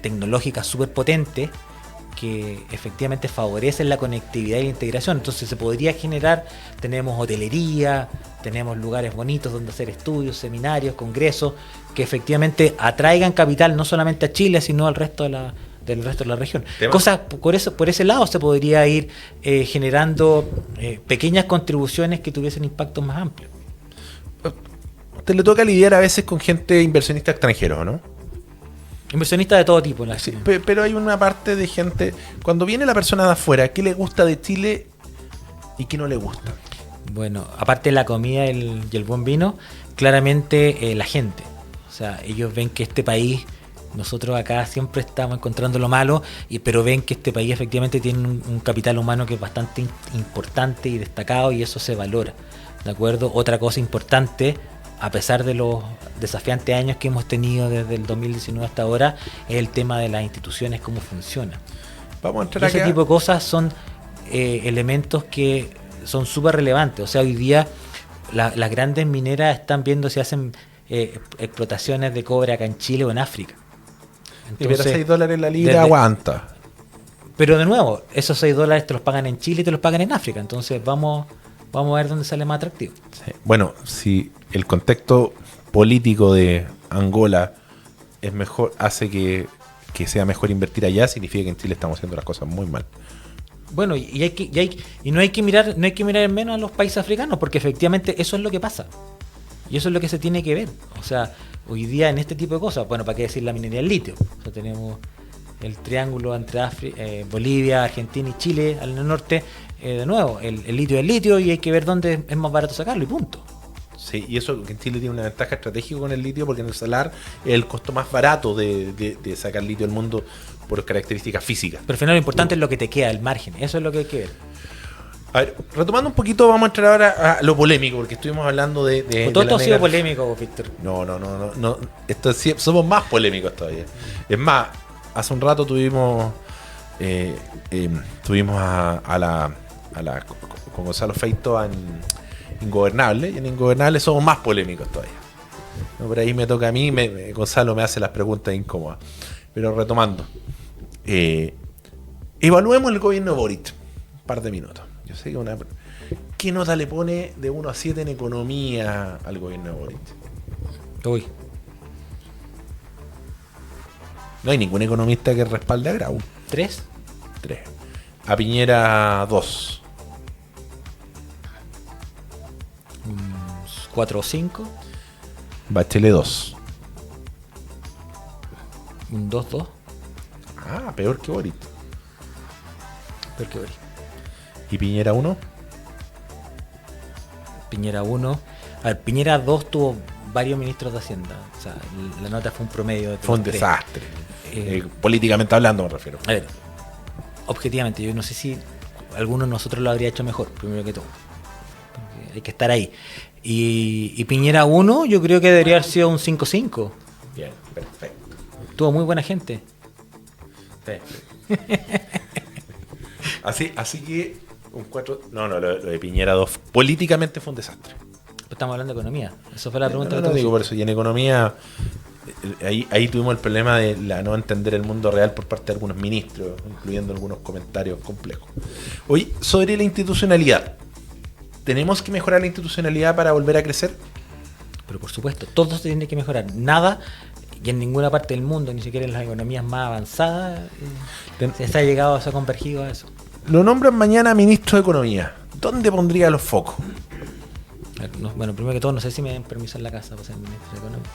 tecnológicas súper potentes que efectivamente favorecen la conectividad y la integración. Entonces se podría generar, tenemos hotelería, tenemos lugares bonitos donde hacer estudios, seminarios, congresos, que efectivamente atraigan capital no solamente a Chile, sino al resto del resto de la región. Cosas por ese lado se podría ir generando pequeñas contribuciones que tuviesen impactos más amplios. Te le toca lidiar a veces con gente inversionista extranjero, ¿no? Inversionistas de todo tipo. Sí, pero hay una parte de gente, cuando viene la persona de afuera, ¿qué le gusta de Chile y qué no le gusta? Bueno, aparte de la comida y el buen vino, claramente la gente. O sea, ellos ven que este país, nosotros acá siempre estamos encontrando lo malo, pero ven que este país efectivamente tiene un capital humano que es bastante importante y destacado y eso se valora. ¿De acuerdo? Otra cosa importante, a pesar de los desafiantes años que hemos tenido desde el 2019 hasta ahora, es el tema de las instituciones, cómo funcionan. Vamos a entrar ese tipo de cosas son elementos que son súper relevantes. O sea, hoy día las grandes mineras están viendo si hacen explotaciones de cobre acá en Chile o en África. Entonces, pero $6 la libra aguanta. Pero de nuevo, esos $6 te los pagan en Chile y te los pagan en África. Entonces vamos a ver dónde sale más atractivo. Sí. Bueno, si el contexto político de Angola es mejor, hace que sea mejor invertir allá, significa que en Chile estamos haciendo las cosas muy mal. Bueno, no hay que mirar en menos a los países africanos, porque efectivamente eso es lo que pasa. Y eso es lo que se tiene que ver. O sea, hoy día en este tipo de cosas, bueno, ¿para qué decir la minería del litio? O sea, tenemos el triángulo entre Bolivia, Argentina y Chile al norte. De nuevo, el litio es el litio y hay que ver dónde es más barato sacarlo y punto. Sí, y eso que en Chile tiene una ventaja estratégica con el litio, porque en el salar es el costo más barato de sacar litio del mundo por características físicas. Pero al final lo importante es lo que te queda, el margen. Eso es lo que hay que ver. A ver, retomando un poquito, vamos a entrar ahora a lo polémico, porque estuvimos hablando de todo esto ha sido polémico, Víctor. No. Somos más polémicos todavía. Es más, hace un rato tuvimos con Gonzalo Feito en Ingobernable, y en Ingobernable somos más polémicos todavía. No, por ahí me toca a mí, Gonzalo me hace las preguntas incómodas. Pero retomando, evaluemos el gobierno de Boric, un par de minutos. Yo sé que ¿qué nota le pone de 1 a 7 en economía al gobierno de Boric? Uy. No hay ningún economista que respalde a Grau. 3. A Piñera 2. 4 o 5. Bachelet 2. Un 2-2. Ah, peor que Boric. Peor que Boric. ¿Y Piñera 1? Piñera 1. A ver, Piñera 2 tuvo varios ministros de Hacienda. O sea, la nota fue un promedio de fue un desastre. Políticamente hablando me refiero. A ver, objetivamente, yo no sé si alguno de nosotros lo habría hecho mejor, primero que todo. Porque hay que estar ahí. Y Piñera 1 yo creo que debería haber sido un 5-5. Bien, perfecto. Tuvo muy buena gente. Sí. así que un 4. No, lo de Piñera 2 políticamente fue un desastre. Estamos hablando de economía. Eso fue la pregunta. No digo por eso. Y en economía Ahí tuvimos el problema de la no entender el mundo real por parte de algunos ministros, incluyendo algunos comentarios complejos. Hoy, sobre la institucionalidad, ¿tenemos que mejorar la institucionalidad para volver a crecer? Pero por supuesto, todo se tiene que mejorar. Nada, y en ninguna parte del mundo, ni siquiera en las economías más avanzadas, se ha llegado, se ha convergido a eso. Lo nombran mañana ministro de Economía. ¿Dónde pondría los focos? Bueno, primero que todo, no sé si me den permiso en la casa para ser ministro de Economía.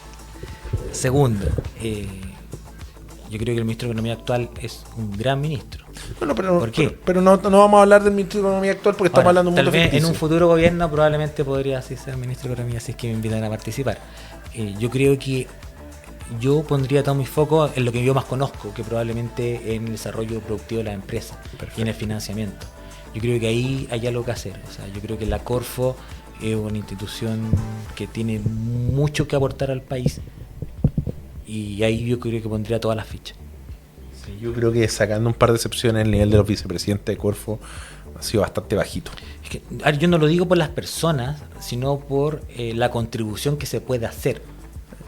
Segundo, yo creo que el ministro de Economía actual es un gran ministro. Bueno, pero, ¿por qué? Pero no vamos a hablar del ministro de Economía actual porque estamos hablando de un mundo tal vez ficticio. en un futuro gobierno probablemente podría así ser ministro de Economía si es que me invitan a participar. Yo creo que yo pondría todo mi foco en lo que yo más conozco, que probablemente en el desarrollo productivo de las empresas. Perfecto. Y en el financiamiento. Yo creo que ahí hay algo que hacer. O sea, yo creo que la Corfo es una institución que tiene mucho que aportar al país. Y ahí yo creo que pondría todas las fichas. Sí, yo creo que sacando un par de excepciones, el nivel de los vicepresidentes de Corfo ha sido bastante bajito. Es que, yo no lo digo por las personas, sino por la contribución que se puede hacer.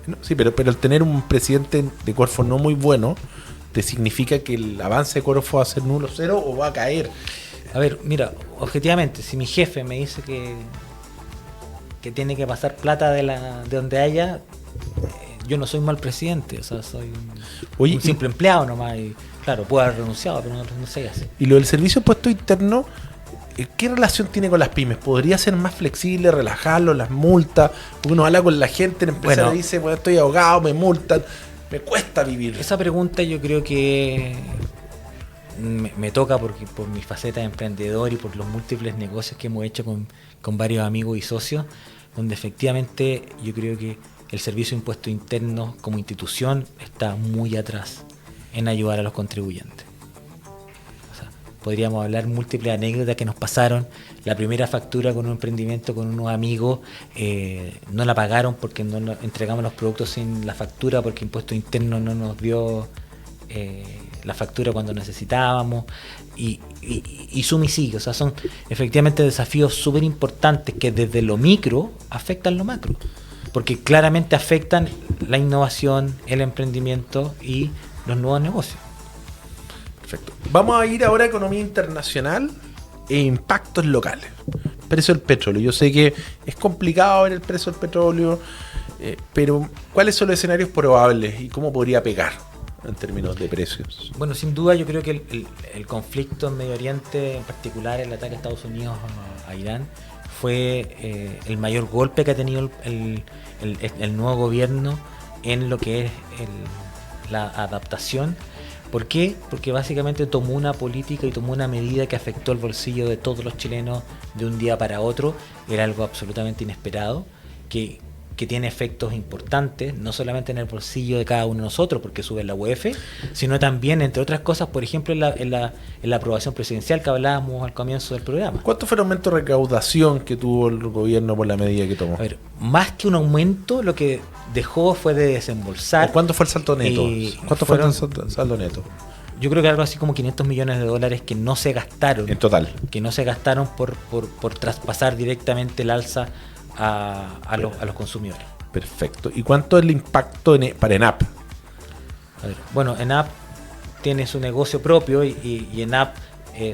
No, sí, pero el tener un presidente de Corfo no muy bueno, ¿te significa que el avance de Corfo va a ser nulo, cero o va a caer? A ver, mira, objetivamente, si mi jefe me dice que tiene que pasar plata de donde haya, yo no soy un mal presidente, o sea, soy un simple empleado nomás. Y claro, puedo haber renunciado, pero no sé qué hacer. Y lo del servicio de impuesto interno, ¿qué relación tiene con las pymes? ¿Podría ser más flexible, relajarlo, las multas? Porque uno habla con la gente, el empresario dice, bueno, estoy ahogado, me multan, me cuesta vivir. Esa pregunta yo creo que me toca porque por mi faceta de emprendedor y por los múltiples negocios que hemos hecho con varios amigos y socios, donde efectivamente yo creo que el servicio de impuesto interno como institución está muy atrás en ayudar a los contribuyentes. O sea, podríamos hablar múltiples anécdotas que nos pasaron. La primera factura con un emprendimiento con unos amigos, no la pagaron porque no entregamos los productos sin la factura, porque impuesto interno no nos dio la factura cuando necesitábamos, y suma y sigue. O sea, son efectivamente desafíos súper importantes que desde lo micro afectan lo macro, porque claramente afectan la innovación, el emprendimiento y los nuevos negocios. Perfecto. Vamos a ir ahora a economía internacional e impactos locales. Precio del petróleo. Yo sé que es complicado ver el precio del petróleo, pero ¿cuáles son los escenarios probables y cómo podría pegar en términos de precios? Bueno, sin duda yo creo que el conflicto en Medio Oriente, en particular el ataque a Estados Unidos a Irán, fue el mayor golpe que ha tenido el nuevo gobierno en lo que es la adaptación. ¿Por qué? Porque básicamente tomó una política y tomó una medida que afectó el bolsillo de todos los chilenos de un día para otro. Era algo absolutamente inesperado, que tiene efectos importantes, no solamente en el bolsillo de cada uno de nosotros, porque sube la UEF, sino también, entre otras cosas, por ejemplo, en la aprobación presidencial que hablábamos al comienzo del programa. ¿Cuánto fue el aumento de recaudación que tuvo el gobierno por la medida que tomó? A ver, más que un aumento, lo que dejó fue de desembolsar. ¿Cuánto fue el saldo neto? ¿Cuánto fue el saldo neto? Yo creo que algo así como $500 millones que no se gastaron. En total. Que no se gastaron por traspasar directamente el alza a los consumidores. Perfecto. ¿Y cuánto es el impacto para ENAP? A ver, bueno, ENAP tiene su negocio propio y ENAP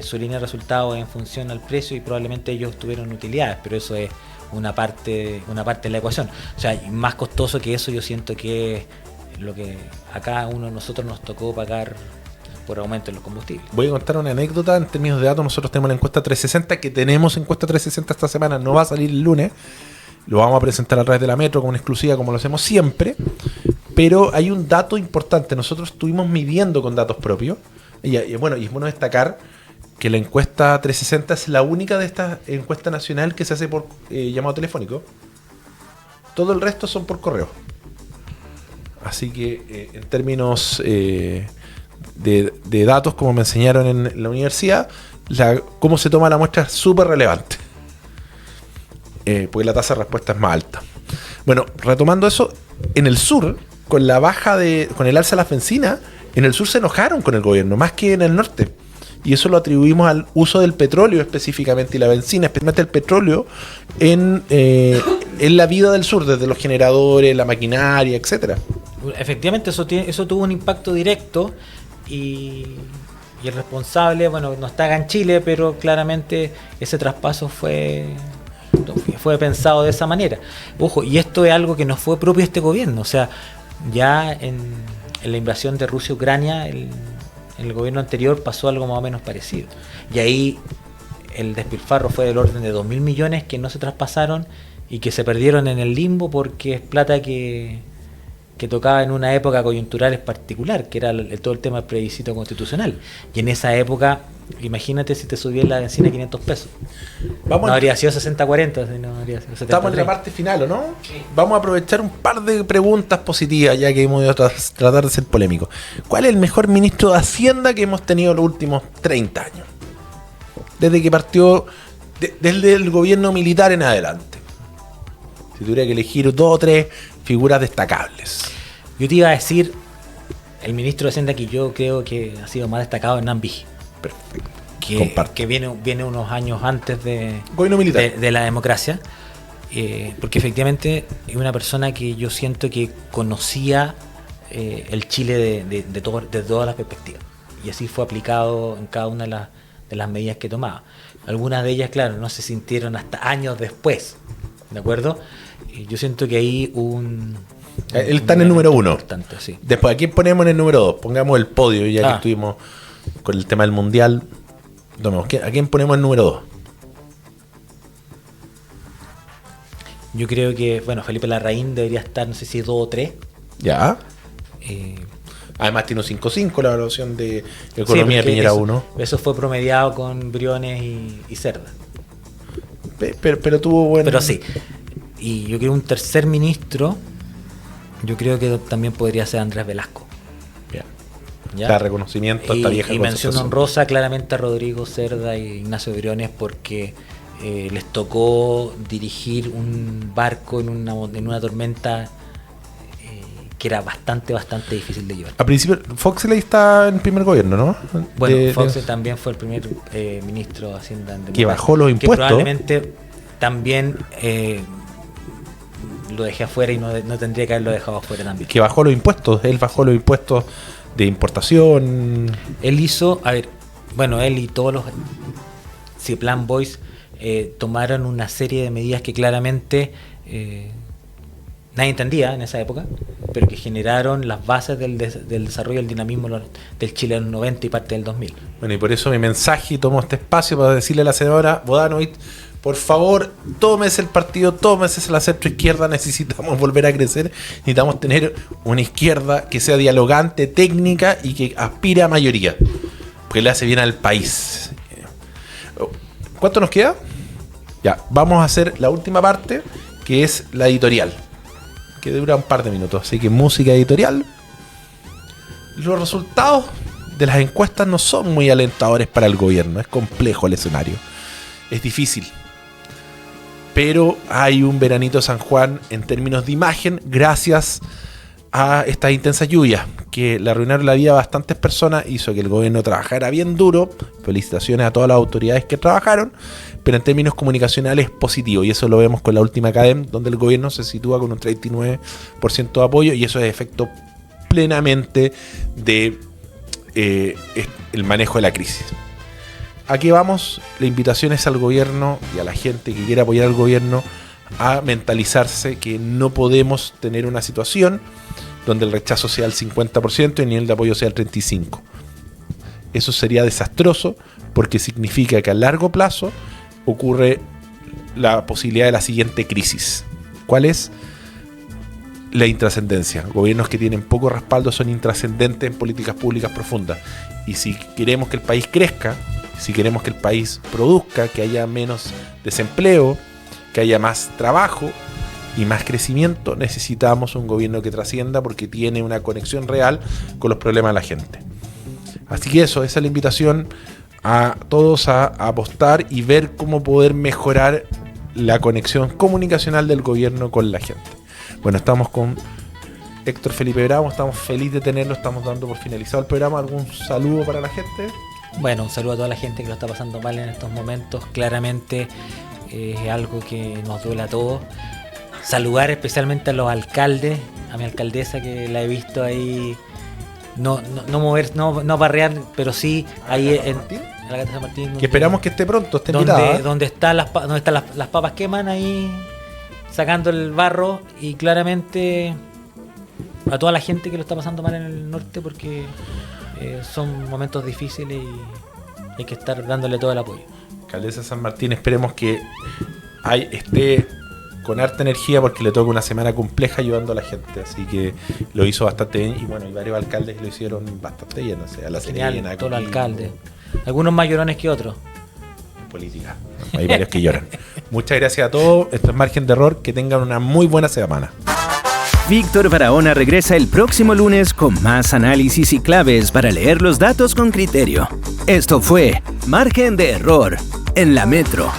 su línea de resultados en función al precio, y probablemente ellos tuvieron utilidades, pero eso es una parte de la ecuación. O sea, más costoso que eso yo siento que es lo que a cada uno de nosotros nos tocó pagar por aumento en los combustibles. Voy a contar una anécdota en términos de datos. Nosotros tenemos la encuesta 360, que tenemos encuesta 360 esta semana, no va a salir el lunes. Lo vamos a presentar a través de la Metro como una exclusiva, como lo hacemos siempre. Pero hay un dato importante. Nosotros estuvimos midiendo con datos propios. Y es bueno destacar que la encuesta 360 es la única de esta encuesta nacional que se hace por llamado telefónico. Todo el resto son por correo. Así que en términos de datos, como me enseñaron en la universidad, cómo se toma la muestra es súper relevante. Porque la tasa de respuesta es más alta. Bueno, retomando eso, en el sur, con el alza de las bencinas, en el sur se enojaron con el gobierno, más que en el norte. Y eso lo atribuimos al uso del petróleo específicamente, y la bencina, especialmente el petróleo, en la vida del sur, desde los generadores, la maquinaria, etcétera. efectivamente eso tuvo un impacto directo y el responsable, bueno, no está acá en Chile, pero claramente ese traspaso fue pensado de esa manera. Ojo, y esto es algo que no fue propio de este gobierno, o sea, ya en la invasión de Rusia a Ucrania, en el gobierno anterior pasó algo más o menos parecido. Y ahí el despilfarro fue del orden de 2.000 millones que no se traspasaron y que se perdieron en el limbo porque es plata que tocaba en una época coyuntural en particular, que era todo el tema del plebiscito constitucional. Y en esa época, imagínate si te subía la benzina a 500 pesos. No habría sido 60-40, sino habría sido 73. Estamos en la parte final, ¿o no? Sí. Vamos a aprovechar un par de preguntas positivas, ya que hemos ido a tratar de ser polémicos. ¿Cuál es el mejor ministro de Hacienda que hemos tenido en los últimos 30 años? Desde que partió, desde el gobierno militar en adelante. Si tuviera que elegir 2 o 3 figuras destacables. Yo te iba a decir, el ministro de Hacienda que yo creo que ha sido más destacado en Nambi. Perfecto. Que viene unos años antes gobierno militar. de la democracia. Porque efectivamente es una persona que yo siento que conocía el Chile de todas las perspectivas. Y así fue aplicado en cada una de las medidas que tomaba. Algunas de ellas, claro, no se sintieron hasta años después. ¿De acuerdo? Yo siento que ahí él está en el número 1. Sí. Después, ¿a quién ponemos en el número 2? Pongamos el podio, ya que estuvimos con el tema del mundial. ¿A quién ponemos en el número 2? Yo creo que, bueno, Felipe Larraín debería estar, no sé si 2 o 3. Ya. Además tiene un 5-5 la evaluación de economía de Piñera 1. Eso fue promediado con Briones y Cerda. Pero tuvo buen... Pero sí. Y yo creo un tercer ministro, yo creo que también podría ser Andrés Velasco. ¿Ya? Da reconocimiento a esta vieja y mención honrosa claramente a Rodrigo Cerda y Ignacio Briones porque les tocó dirigir un barco en una tormenta que era bastante difícil de llevar. A principio, Foxley está en el primer gobierno, ¿no? Bueno, Foxley también fue el primer ministro de Hacienda que bajó los impuestos. Que probablemente también lo dejé afuera y no tendría que haberlo dejado afuera también. Que bajó los impuestos, él bajó los impuestos de importación. Él hizo, él y todos los Plan Boys tomaron una serie de medidas que claramente nadie entendía en esa época, pero que generaron las bases del desarrollo y el dinamismo del Chile en los 90 y parte del 2000. Bueno, y por eso mi mensaje, y tomo este espacio para decirle a la senadora Bodanovich, por favor, tómese el partido, tómese la centroizquierda, necesitamos volver a crecer, necesitamos tener una izquierda que sea dialogante, técnica y que aspire a mayoría, porque le hace bien al país. ¿Cuánto nos queda? Ya, vamos a hacer la última parte, que es la editorial, que dura un par de minutos, así que música editorial. Los resultados de las encuestas no son muy alentadores para el gobierno, es complejo el escenario, es difícil. Pero hay un veranito San Juan en términos de imagen gracias a estas intensas lluvias que le arruinaron la vida a bastantes personas, hizo que el gobierno trabajara bien duro. Felicitaciones a todas las autoridades que trabajaron, pero en términos comunicacionales positivo, y eso lo vemos con la última CADEM, donde el gobierno se sitúa con un 39% de apoyo, y eso es efecto plenamente de el manejo de la crisis. Aquí vamos, la invitación es al gobierno y a la gente que quiera apoyar al gobierno a mentalizarse que no podemos tener una situación donde el rechazo sea el 50% y el nivel de apoyo sea el 35%. Eso sería desastroso porque significa que a largo plazo ocurre la posibilidad de la siguiente crisis. ¿Cuál es? La intrascendencia. Gobiernos que tienen poco respaldo son intrascendentes en políticas públicas profundas. Y si queremos que el país crezca, si queremos que el país produzca, que haya menos desempleo, que haya más trabajo y más crecimiento, necesitamos un gobierno que trascienda porque tiene una conexión real con los problemas de la gente. Así que esa es la invitación a todos a apostar y ver cómo poder mejorar la conexión comunicacional del gobierno con la gente. Bueno, estamos con Héctor Felipe Bravo, estamos felices de tenerlo, estamos dando por finalizado el programa. ¿Algún saludo para la gente? Bueno, un saludo a toda la gente que lo está pasando mal en estos momentos. Claramente es algo que nos duele a todos. Saludar especialmente a los alcaldes, mi alcaldesa, que la he visto ahí no mover, no barrear, pero sí ahí en la Catedral de San Martín, Que esperamos que esté pronto, esté invitada. donde están las papas queman ahí, sacando el barro, y claramente a toda la gente que lo está pasando mal en el norte, porque son momentos difíciles y hay que estar dándole todo el apoyo. Alcaldesa San Martín, esperemos que esté con harta energía, porque le toca una semana compleja ayudando a la gente, así que lo hizo bastante bien. Y bueno, hay varios alcaldes que lo hicieron bastante bien, o sea, La Serena, todos los alcaldes, algunos más llorones que otros. En política, hay varios que lloran. Muchas gracias a todos, esto es Margen de Error, que tengan una muy buena semana. Víctor Barahona regresa el próximo lunes con más análisis y claves para leer los datos con criterio. Esto fue Margen de Error en la Metro.